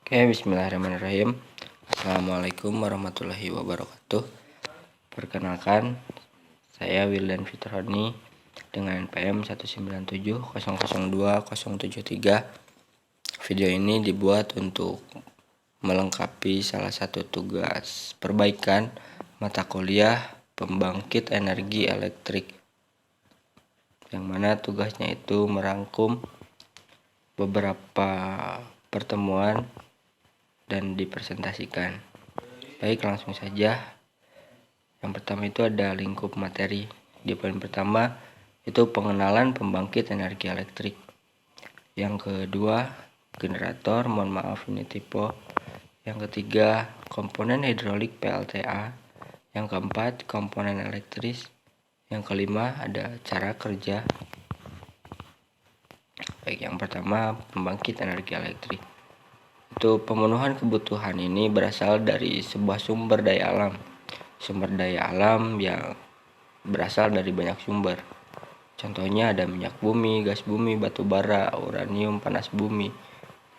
Oke, bismillahirrahmanirrahim. Assalamualaikum warahmatullahi wabarakatuh. Perkenalkan, saya Wildan Fitroni dengan NPM 197002073. Video ini dibuat untuk melengkapi salah satu tugas perbaikan mata kuliah pembangkit energi elektrik, yang mana tugasnya itu merangkum beberapa pertemuan dan dipresentasikan. Baik, langsung saja. Yang pertama itu ada lingkup materi. Di poin pertama itu pengenalan pembangkit energi elektrik. Yang kedua, generator, mohon maaf ini tipe. Yang ketiga, komponen hidrolik PLTA. Yang keempat, komponen elektris. Yang kelima, ada cara kerja. Baik, yang pertama, pembangkit energi elektrik. Itu pemenuhan kebutuhan ini berasal dari sebuah sumber daya alam. Sumber daya alam yang berasal dari banyak sumber. Contohnya ada minyak bumi, gas bumi, batu bara, uranium, panas bumi,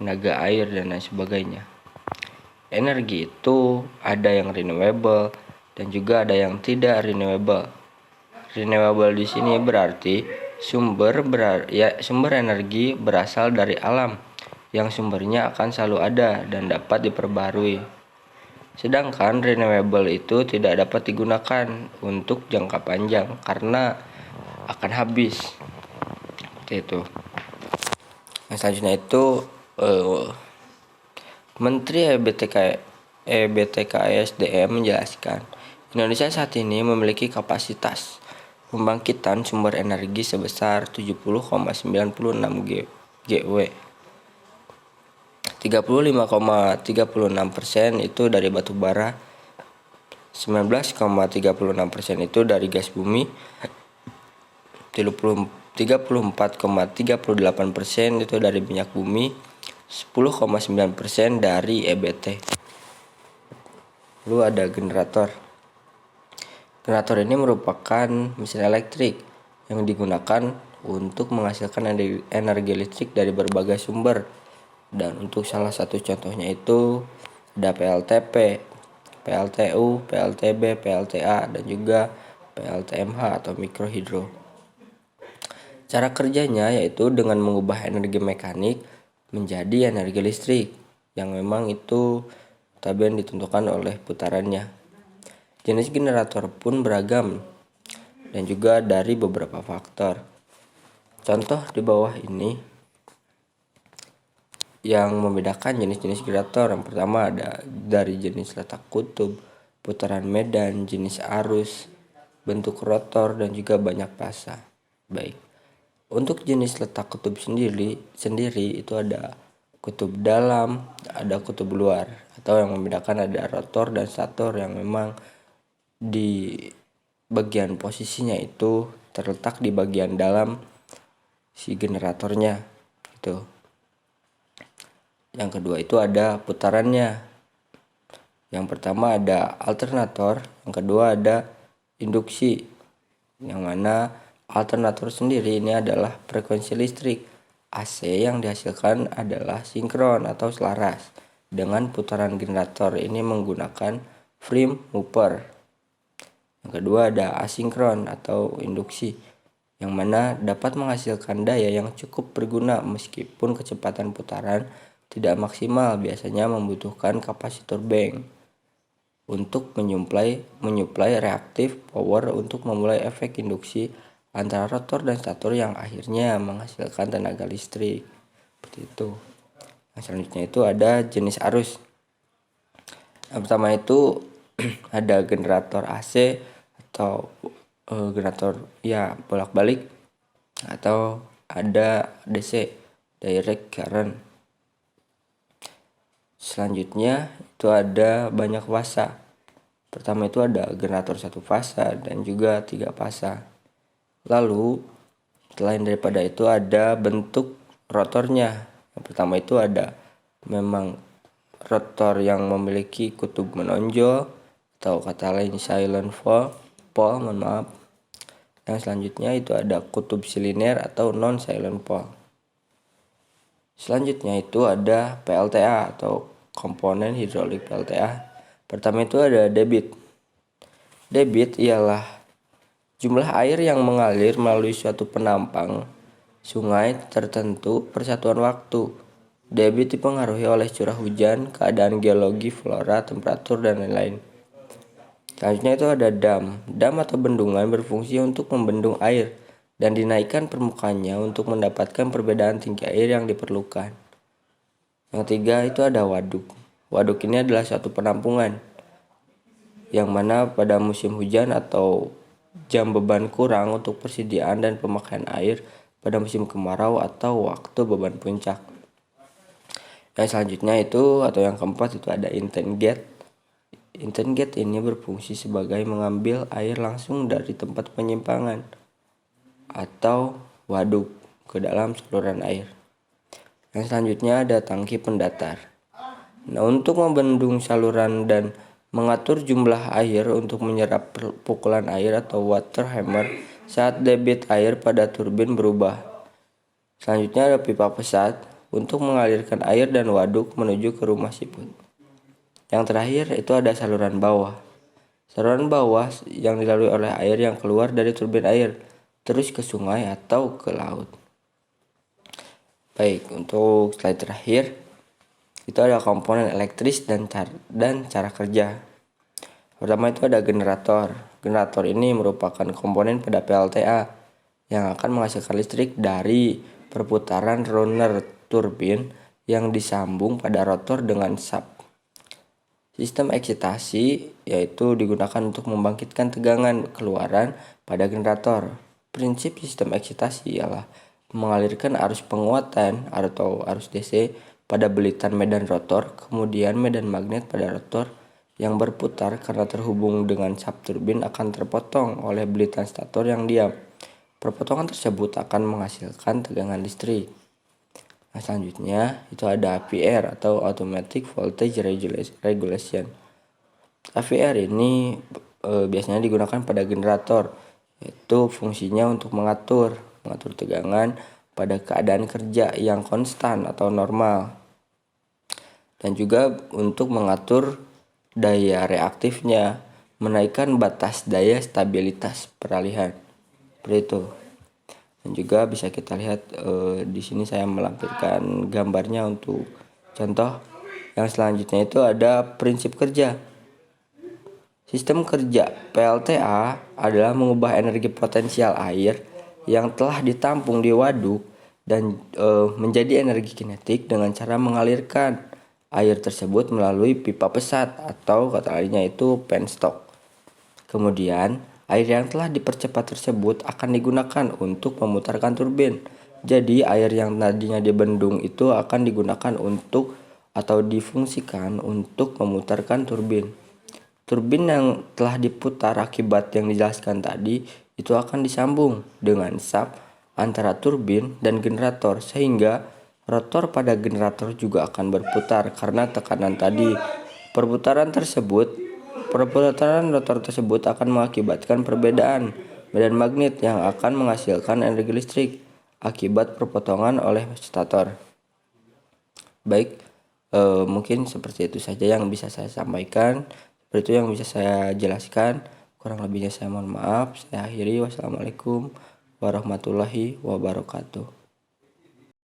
tenaga air, dan lain sebagainya. Energi itu ada yang renewable dan juga ada yang tidak renewable. Renewable di sini berarti sumber energi berasal dari alam yang sumbernya akan selalu ada dan dapat diperbarui. Sedangkan renewable itu tidak dapat digunakan untuk jangka panjang karena akan habis. Seperti itu. Yang selanjutnya itu Menteri EBTK-SDM menjelaskan, Indonesia saat ini memiliki kapasitas pembangkitan sumber energi sebesar 70,96 GW. 35,36% itu dari batu bara, 19,36% itu dari gas bumi, 34,38% itu dari minyak bumi, 10,9% dari EBT. Lalu ada generator. Generator ini merupakan mesin elektrik yang digunakan untuk menghasilkan energi listrik dari berbagai sumber. Dan untuk salah satu contohnya itu ada PLTP, PLTU, PLTB, PLTA, dan juga PLTMH atau mikrohidro. Cara kerjanya yaitu dengan mengubah energi mekanik menjadi energi listrik, yang memang itu tabian ditentukan oleh putarannya. Jenis generator pun beragam dan juga dari beberapa faktor. Contoh di bawah ini yang membedakan jenis-jenis generator. Yang pertama ada dari jenis letak kutub, putaran medan, jenis arus, bentuk rotor, dan juga banyak fasa. Baik, untuk jenis letak kutub sendiri itu ada kutub dalam, ada kutub luar, atau yang membedakan ada rotor dan stator yang memang di bagian posisinya itu terletak di bagian dalam si generatornya gitu. Yang kedua itu ada putarannya. Yang pertama ada alternator, yang kedua ada induksi. Yang mana alternator sendiri ini adalah frekuensi listrik AC yang dihasilkan adalah sinkron atau selaras dengan putaran generator ini menggunakan prime mover. Yang kedua ada asinkron atau induksi, yang mana dapat menghasilkan daya yang cukup berguna meskipun kecepatan putaran tidak maksimal, biasanya membutuhkan kapasitor bank untuk menyuplai reaktif power untuk memulai efek induksi antara rotor dan stator yang akhirnya menghasilkan tenaga listrik. Seperti itu. Yang selanjutnya itu ada jenis arus. Yang pertama itu ada generator AC atau generator bolak-balik, atau ada DC, direct current. Selanjutnya itu ada banyak fasa. Pertama itu ada generator 1 fasa dan juga 3 fasa. Lalu selain daripada itu ada bentuk rotornya. Yang pertama itu ada memang rotor yang memiliki kutub menonjol atau kata lain silent pole, mohon maaf. Yang selanjutnya itu ada kutub siliner atau non silent pole. Selanjutnya itu ada PLTA atau komponen hidrolik PLTA. Pertama itu ada debit. Debit ialah jumlah air yang mengalir melalui suatu penampang sungai tertentu per satuan waktu. Debit dipengaruhi oleh curah hujan, keadaan geologi, flora, temperatur, dan lain-lain. Selanjutnya itu ada dam. Dam atau bendungan berfungsi untuk membendung air dan dinaikkan permukaannya untuk mendapatkan perbedaan tinggi air yang diperlukan. Yang ketiga itu ada waduk. Waduk ini adalah suatu penampungan yang mana pada musim hujan atau jam beban kurang untuk persediaan dan pemakaian air pada musim kemarau atau waktu beban puncak. Yang selanjutnya itu atau yang keempat itu ada intake gate. Intake gate ini berfungsi sebagai mengambil air langsung dari tempat penyimpangan atau waduk ke dalam saluran air. Yang selanjutnya ada tangki pendatar. Nah, untuk membendung saluran dan mengatur jumlah air untuk menyerap pukulan air atau water hammer saat debit air pada turbin berubah. Selanjutnya ada pipa pesat untuk mengalirkan air dan waduk menuju ke rumah siput. Yang terakhir itu ada saluran bawah. Saluran bawah yang dilalui oleh air yang keluar dari turbin air terus ke sungai atau ke laut. Baik, untuk slide terakhir itu ada komponen elektris dan cara kerja. Pertama itu ada generator. Generator ini merupakan komponen pada PLTA yang akan menghasilkan listrik dari perputaran runner turbin yang disambung pada rotor dengan sap. Sistem eksitasi yaitu digunakan untuk membangkitkan tegangan keluaran pada generator. Prinsip sistem eksitasi ialah mengalirkan arus penguatan atau arus DC pada belitan medan rotor, kemudian medan magnet pada rotor yang berputar karena terhubung dengan sap turbin akan terpotong oleh belitan stator yang diam. Perpotongan tersebut akan menghasilkan tegangan listrik. Nah, selanjutnya itu ada AVR atau Automatic Voltage Regulation. AVR ini biasanya digunakan pada generator, yaitu fungsinya untuk mengatur tegangan pada keadaan kerja yang konstan atau normal, dan juga untuk mengatur daya reaktifnya, menaikkan batas daya stabilitas peralihan. Seperti itu. Dan juga bisa kita lihat di sini saya melampirkan gambarnya untuk contoh. Yang selanjutnya itu ada prinsip kerja. Sistem kerja PLTA adalah mengubah energi potensial air yang telah ditampung di waduk dan menjadi energi kinetik dengan cara mengalirkan air tersebut melalui pipa pesat atau kata lainnya itu penstock. Kemudian air yang telah dipercepat tersebut akan digunakan untuk memutarkan turbin. Jadi air yang tadinya dibendung itu akan digunakan untuk atau difungsikan untuk memutarkan turbin. Turbin yang telah diputar akibat yang dijelaskan tadi itu akan disambung dengan sap antara turbin dan generator sehingga rotor pada generator juga akan berputar karena tekanan tadi. Perputaran rotor tersebut akan mengakibatkan perbedaan medan magnet yang akan menghasilkan energi listrik akibat perpotongan oleh stator. Baik, mungkin seperti itu saja yang bisa saya sampaikan. Seperti itu yang bisa saya jelaskan. Kurang lebihnya saya mohon maaf. Saya akhiri. Wassalamualaikum warahmatullahi wabarakatuh.